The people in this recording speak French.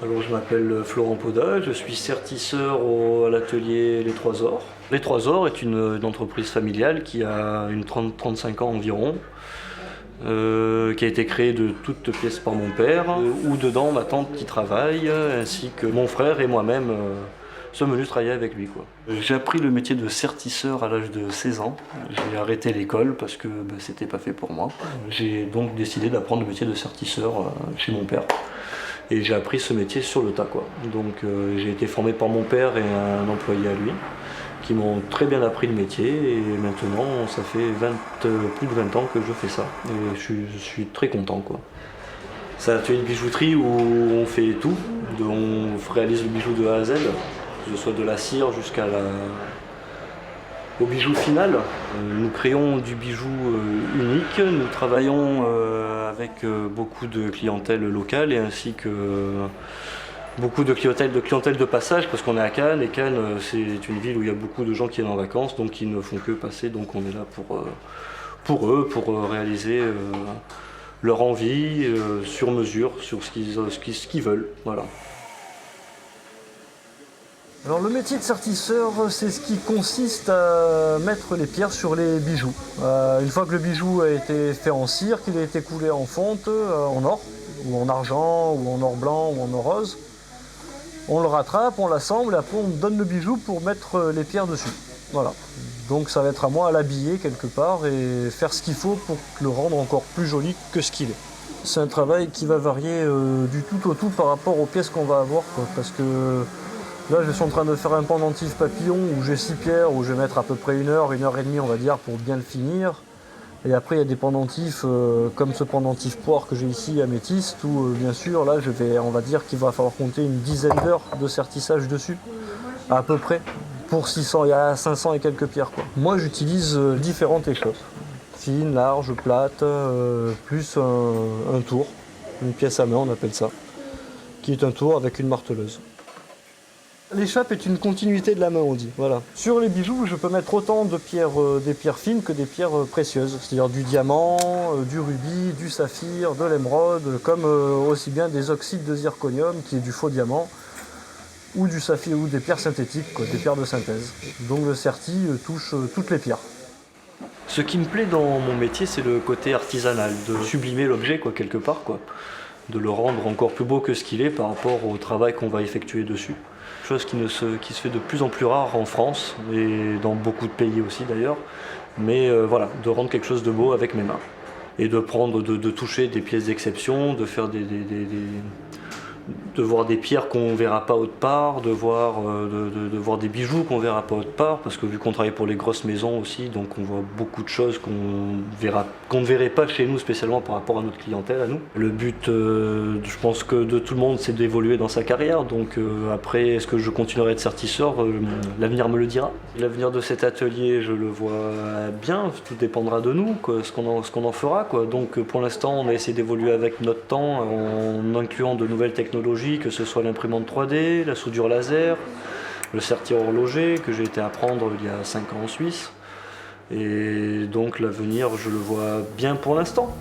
Alors, je m'appelle Florent Poda, je suis sertisseur à l'atelier Les Trois Ors. Les Trois Ors est une entreprise familiale qui a 35 ans environ, qui a été créée de toutes pièces par mon père, où dedans ma tante qui travaille, ainsi que mon frère et moi-même sommes venus travailler avec lui, quoi. J'ai appris le métier de sertisseur à l'âge de 16 ans. J'ai arrêté l'école parce que c'était pas fait pour moi. J'ai donc décidé d'apprendre le métier de sertisseur chez mon père. Et j'ai appris ce métier sur le tas, quoi. Donc j'ai été formé par mon père et un employé à lui, qui m'ont très bien appris le métier. Et maintenant, ça fait plus de 20 ans que je fais ça. Et je suis très content, quoi. C'est un atelier de bijouterie où on fait tout. On réalise le bijou de A à Z, que ce soit de la cire au bijou final. Nous créons du bijou unique, nous travaillons avec beaucoup de clientèle locale et ainsi que beaucoup de clientèle de passage parce qu'on est à Cannes et Cannes c'est une ville où il y a beaucoup de gens qui viennent en vacances donc qui ne font que passer, donc on est là pour eux, pour réaliser leur envie sur mesure, sur ce qu'ils veulent. Voilà. Alors le métier de sertisseur, c'est ce qui consiste à mettre les pierres sur les bijoux. Une fois que le bijou a été fait en cire, qu'il a été coulé en fonte, en or, ou en argent, ou en or blanc, ou en or rose, on le rattrape, on l'assemble, et après on donne le bijou pour mettre les pierres dessus. Voilà. Donc ça va être à moi à l'habiller quelque part et faire ce qu'il faut pour le rendre encore plus joli que ce qu'il est. C'est un travail qui va varier du tout au tout par rapport aux pièces qu'on va avoir, quoi, parce que là, je suis en train de faire un pendentif papillon où j'ai 6 pierres, où je vais mettre à peu près 1 heure et demie, on va dire, pour bien le finir. Et après, il y a des pendentifs comme ce pendentif poire que j'ai ici, améthyste, où bien sûr, là, on va dire qu'il va falloir compter une dizaine d'heures de sertissage dessus, à peu près. Pour 600, il y a 500 et quelques pierres, quoi. Moi, j'utilise différentes échoppes. Fine, large, plate, plus un tour, une pièce à main, on appelle ça, qui est un tour avec une marteleuse. L'échoppe est une continuité de la main, on dit. Voilà. Sur les bijoux, je peux mettre autant de pierres, des pierres fines que des pierres précieuses, c'est-à-dire du diamant, du rubis, du saphir, de l'émeraude, comme aussi bien des oxydes de zirconium, qui est du faux diamant, ou du saphir, ou des pierres synthétiques, quoi, des pierres de synthèse. Donc le serti touche toutes les pierres. Ce qui me plaît dans mon métier, c'est le côté artisanal, de sublimer l'objet, quoi, quelque part, quoi, de le rendre encore plus beau que ce qu'il est par rapport au travail qu'on va effectuer dessus. Chose qui se fait de plus en plus rare en France et dans beaucoup de pays aussi d'ailleurs, mais voilà, de rendre quelque chose de beau avec mes mains et de toucher des pièces d'exception, de faire de voir des pierres qu'on ne verra pas autre part, de voir des bijoux qu'on ne verra pas autre part, parce que vu qu'on travaille pour les grosses maisons aussi, donc on voit beaucoup de choses qu'on ne verrait pas chez nous spécialement par rapport à notre clientèle, à nous. Le but, je pense que de tout le monde, c'est d'évoluer dans sa carrière, donc après, est-ce que je continuerai à être sertisseur? L'avenir me le dira. L'avenir de cet atelier, je le vois bien, tout dépendra de nous, quoi, ce qu'on en fera, quoi. Donc pour l'instant, on a essayé d'évoluer avec notre temps, en incluant de nouvelles technologies, que ce soit l'imprimante 3D, la soudure laser, le serti horloger que j'ai été apprendre il y a 5 ans en Suisse. Et donc l'avenir, je le vois bien pour l'instant.